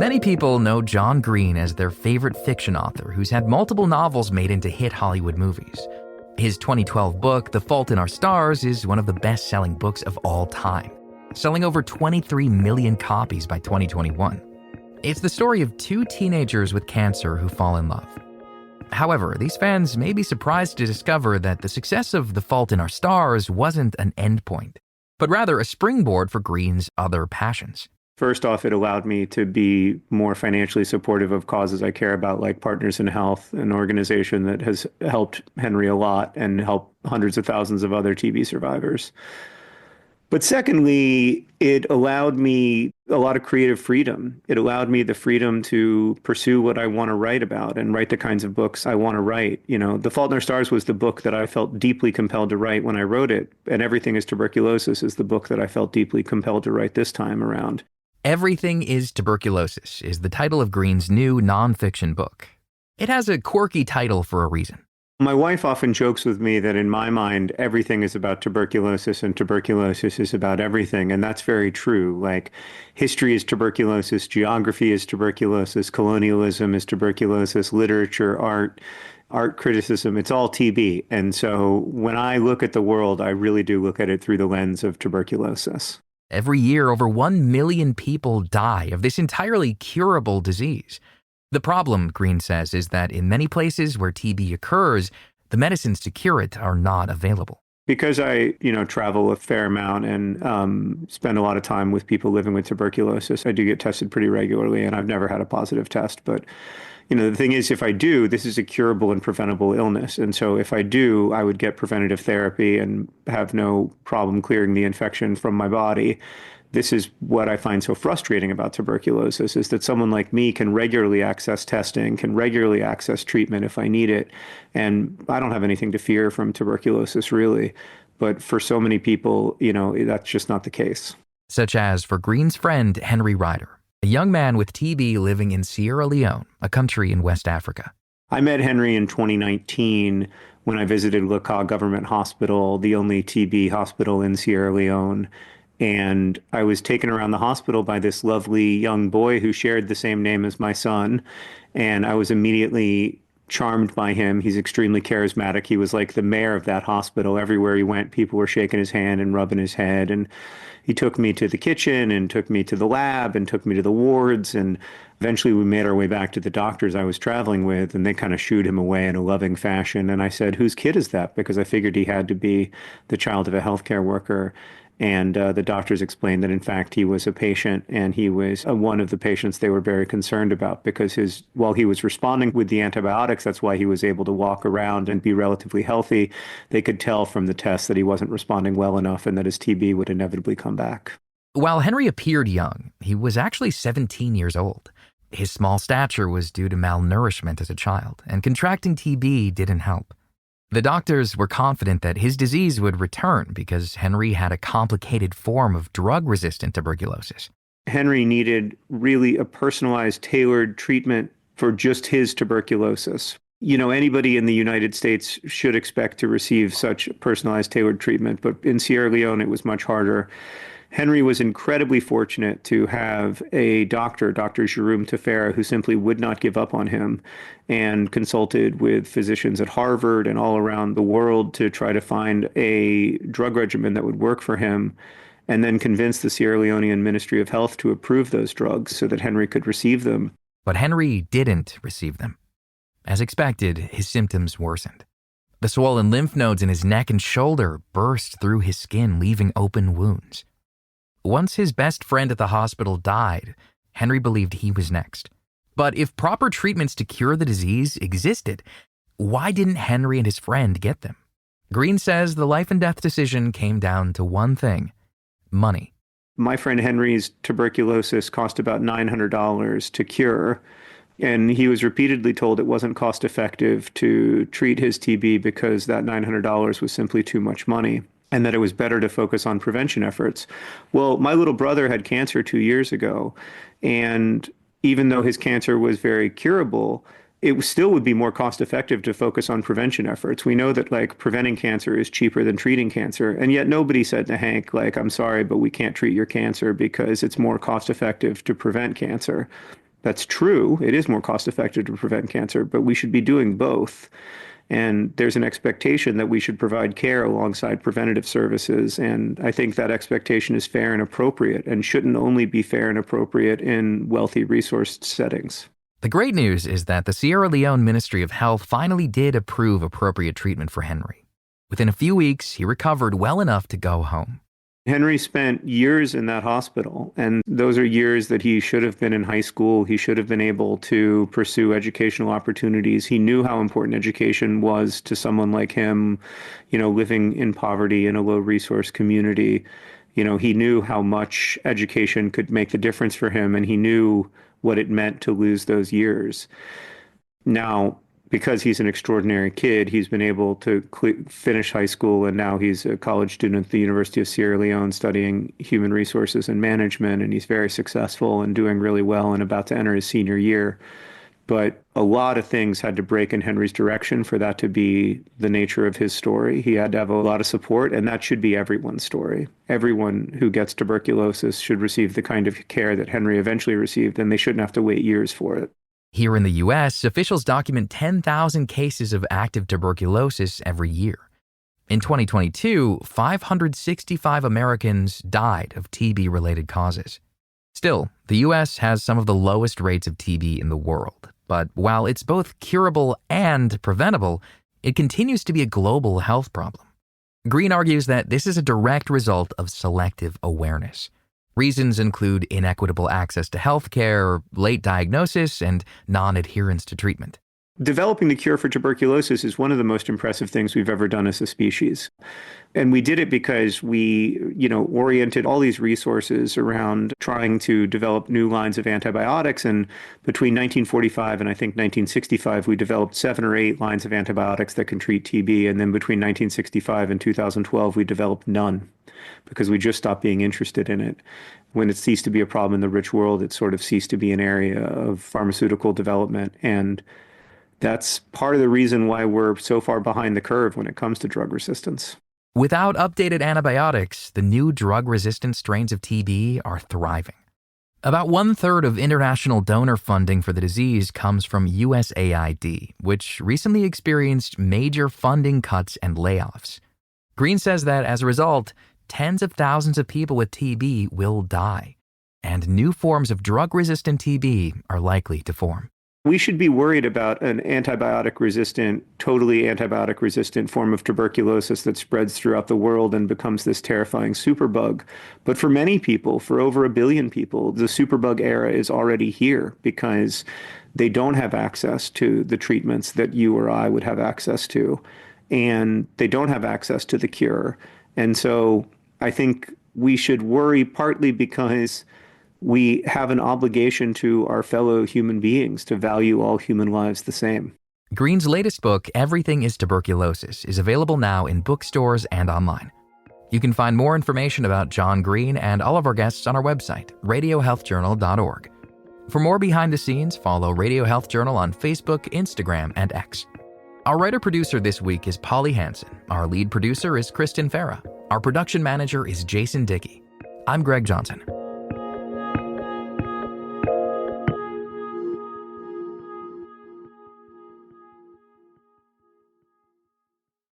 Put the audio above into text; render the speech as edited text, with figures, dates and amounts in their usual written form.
Many people know John Green as their favorite fiction author who's had multiple novels made into hit Hollywood movies. His 2012 book, The Fault in Our Stars, is one of the best-selling books of all time, selling over 23 million copies by 2021. It's the story of two teenagers with cancer who fall in love. However, these fans may be surprised to discover that the success of The Fault in Our Stars wasn't an endpoint, but rather a springboard for Green's other passions. First off, it allowed me to be more financially supportive of causes I care about, like Partners in Health, an organization that has helped Henry a lot and helped hundreds of thousands of other TB survivors. But secondly, it allowed me a lot of creative freedom. It allowed me the freedom to pursue what I want to write about and write the kinds of books I want to write. You know, The Fault in Our Stars was the book that I felt deeply compelled to write when I wrote it. And Everything is Tuberculosis is the book that I felt deeply compelled to write this time around. Everything is Tuberculosis is the title of Green's new nonfiction book. It has a quirky title for a reason. My wife often jokes with me that in my mind, everything is about tuberculosis and tuberculosis is about everything. And that's very true. Like history is tuberculosis, geography is tuberculosis, colonialism is tuberculosis, literature, art criticism, it's all TB. And so when I look at the world, I really do look at it through the lens of tuberculosis. Every year, over 1 million people die of this entirely curable disease. The problem, Green says, is that in many places where TB occurs, the medicines to cure it are not available. Because I, travel a fair amount and spend a lot of time with people living with tuberculosis, I do get tested pretty regularly, and I've never had a positive test. But, the thing is, if I do, this is a curable and preventable illness. And so if I do, I would get preventative therapy and have no problem clearing the infection from my body. This is what I find so frustrating about tuberculosis, is that someone like me can regularly access testing, can regularly access treatment if I need it. And I don't have anything to fear from tuberculosis, really. But for so many people, that's just not the case. Such as for Green's friend, Henry Ryder, a young man with TB living in Sierra Leone, a country in West Africa. I met Henry in 2019 when I visited Laka Government Hospital, the only TB hospital in Sierra Leone. And I was taken around the hospital by this lovely young boy who shared the same name as my son. And I was immediately charmed by him. He's extremely charismatic. He was like the mayor of that hospital. Everywhere he went, people were shaking his hand and rubbing his head. And he took me to the kitchen and took me to the lab and took me to the wards. And eventually we made our way back to the doctors I was traveling with, and they kind of shooed him away in a loving fashion. And I said, "Whose kid is that?" Because I figured he had to be the child of a healthcare worker. And the doctors explained that, in fact, he was a patient, and he was one of the patients they were very concerned about because while he was responding with the antibiotics, that's why he was able to walk around and be relatively healthy. They could tell from the tests that he wasn't responding well enough and that his TB would inevitably come back. While Henry appeared young, he was actually 17 years old. His small stature was due to malnourishment as a child, and contracting TB didn't help. The doctors were confident that his disease would return because Henry had a complicated form of drug-resistant tuberculosis. Henry needed really a personalized, tailored treatment for just his tuberculosis. Anybody in the United States should expect to receive such personalized, tailored treatment, but in Sierra Leone, it was much harder. Henry was incredibly fortunate to have a doctor, Dr. Jérôme Tefera, who simply would not give up on him and consulted with physicians at Harvard and all around the world to try to find a drug regimen that would work for him, and then convinced the Sierra Leonean Ministry of Health to approve those drugs so that Henry could receive them. But Henry didn't receive them. As expected, his symptoms worsened. The swollen lymph nodes in his neck and shoulder burst through his skin, leaving open wounds. Once his best friend at the hospital died, Henry believed he was next. But if proper treatments to cure the disease existed, why didn't Henry and his friend get them? Green says the life and death decision came down to one thing: money. My friend Henry's tuberculosis cost about $900 to cure, and he was repeatedly told it wasn't cost effective to treat his TB because that $900 was simply too much money, and that it was better to focus on prevention efforts. Well, my little brother had cancer 2 years ago, and even though his cancer was very curable, it still would be more cost effective to focus on prevention efforts. We know that preventing cancer is cheaper than treating cancer, and yet nobody said to Hank, "I'm sorry, but we can't treat your cancer because it's more cost effective to prevent cancer." That's true. It is more cost effective to prevent cancer, but we should be doing both. And there's an expectation that we should provide care alongside preventative services. And I think that expectation is fair and appropriate and shouldn't only be fair and appropriate in wealthy, resourced settings. The great news is that the Sierra Leone Ministry of Health finally did approve appropriate treatment for Henry. Within a few weeks, he recovered well enough to go home. Henry spent years in that hospital, and those are years that he should have been in high school. He should have been able to pursue educational opportunities. He knew how important education was to someone like him, living in poverty in a low resource community. He knew how much education could make the difference for him, and he knew what it meant to lose those years. Now, because he's an extraordinary kid, he's been able to finish high school, and now he's a college student at the University of Sierra Leone studying human resources and management, and he's very successful and doing really well and about to enter his senior year. But a lot of things had to break in Henry's direction for that to be the nature of his story. He had to have a lot of support, and that should be everyone's story. Everyone who gets tuberculosis should receive the kind of care that Henry eventually received, and they shouldn't have to wait years for it. Here in the U.S., officials document 10,000 cases of active tuberculosis every year. In 2022, 565 Americans died of TB-related causes. Still, the U.S. has some of the lowest rates of TB in the world. But while it's both curable and preventable, it continues to be a global health problem. Green argues that this is a direct result of selective awareness. Reasons include inequitable access to healthcare, late diagnosis, and non-adherence to treatment. Developing the cure for tuberculosis is one of the most impressive things we've ever done as a species. And we did it because we, oriented all these resources around trying to develop new lines of antibiotics. And between 1945 and I think 1965, we developed 7 or 8 lines of antibiotics that can treat TB. And then between 1965 and 2012, we developed none because we just stopped being interested in it. When it ceased to be a problem in the rich world, it sort of ceased to be an area of pharmaceutical development. And that's part of the reason why we're so far behind the curve when it comes to drug resistance. Without updated antibiotics, the new drug-resistant strains of TB are thriving. About 1/3 of international donor funding for the disease comes from USAID, which recently experienced major funding cuts and layoffs. Green says that as a result, tens of thousands of people with TB will die, and new forms of drug-resistant TB are likely to form. We should be worried about an totally antibiotic-resistant form of tuberculosis that spreads throughout the world and becomes this terrifying superbug. But for many people, for over 1 billion people, the superbug era is already here because they don't have access to the treatments that you or I would have access to, and they don't have access to the cure. And so I think we should worry partly because we have an obligation to our fellow human beings to value all human lives the same. Green's latest book, Everything is Tuberculosis, is available now in bookstores and online. You can find more information about John Green and all of our guests on our website, radiohealthjournal.org. For more behind the scenes, follow Radio Health Journal on Facebook, Instagram, and X. Our writer-producer this week is Polly Hansen. Our lead producer is Kristen Farah. Our production manager is Jason Dickey. I'm Greg Johnson.